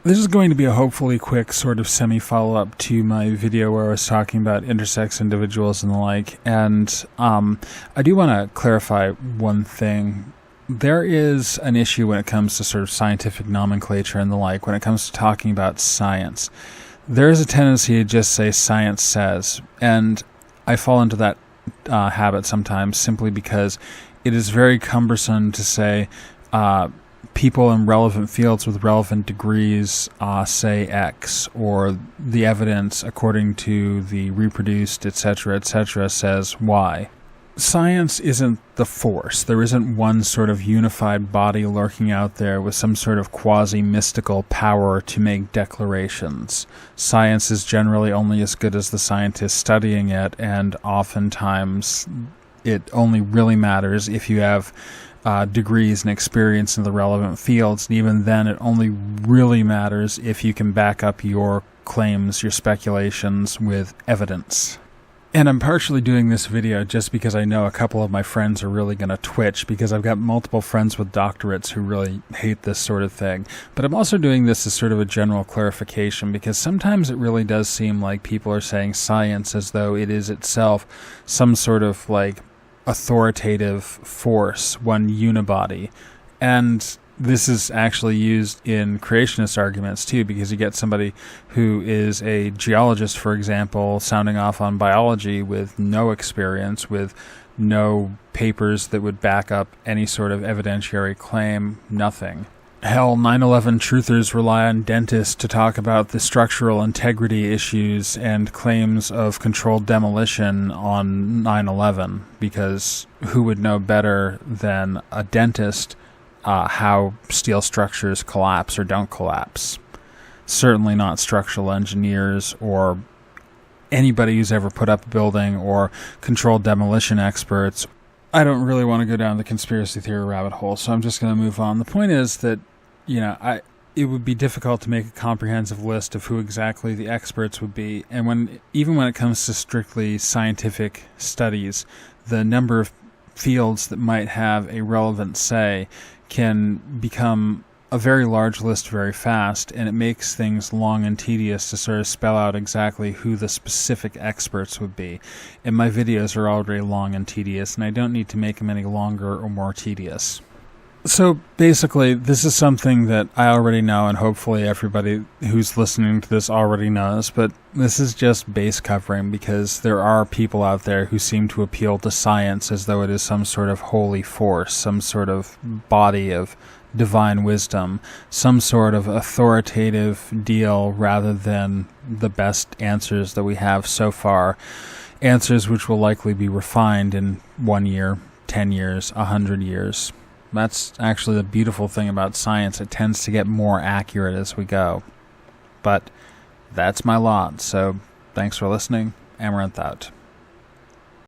This is going to be a hopefully quick sort of semi-follow-up to my video where I was talking about intersex individuals and the like, and I do want to clarify one thing. There is an issue when it comes to sort of scientific nomenclature and the like, when it comes to talking about science. There is a tendency to just say science says, and I fall into that habit sometimes simply because it is very cumbersome to say people in relevant fields with relevant degrees say X, or the evidence according to the reproduced, etc., says Y. Science isn't the force. There isn't one sort of unified body lurking out there with some sort of quasi-mystical power to make declarations. Science is generally only as good as the scientists studying it, and oftentimes it only really matters if you have degrees and experience in the relevant fields, and even then it only really matters if you can back up your claims, your speculations, with evidence. And I'm partially doing this video just because I know a couple of my friends are really going to twitch, because I've got multiple friends with doctorates who really hate this sort of thing. But I'm also doing this as sort of a general clarification, because sometimes it really does seem like people are saying science as though it is itself some sort of like authoritative force, one unibody. And this is actually used in creationist arguments too, because you get somebody who is a geologist, for example, sounding off on biology with no experience, with no papers that would back up any sort of evidentiary claim, nothing. Hell, 9/11 truthers rely on dentists to talk about the structural integrity issues and claims of controlled demolition on 9/11, because who would know better than a dentist how steel structures collapse or don't collapse? Certainly not structural engineers or anybody who's ever put up a building, or controlled demolition experts. I don't really want to go down the conspiracy theory rabbit hole, so I'm just going to move on. The point is that, it would be difficult to make a comprehensive list of who exactly the experts would be, and even when it comes to strictly scientific studies, the number of fields that might have a relevant say can become a very large list very fast, and it makes things long and tedious to sort of spell out exactly who the specific experts would be. And my videos are already long and tedious, and I don't need to make them any longer or more tedious. So basically, this is something that I already know, and hopefully everybody who's listening to this already knows, but this is just base covering, because there are people out there who seem to appeal to science as though it is some sort of holy force, some sort of body of divine wisdom, some sort of authoritative deal, rather than the best answers that we have so far. Answers which will likely be refined in 1 year, 10 years, 100 years. That's actually the beautiful thing about science. It tends to get more accurate as we go. But that's my lot, so thanks for listening. Amaranth out.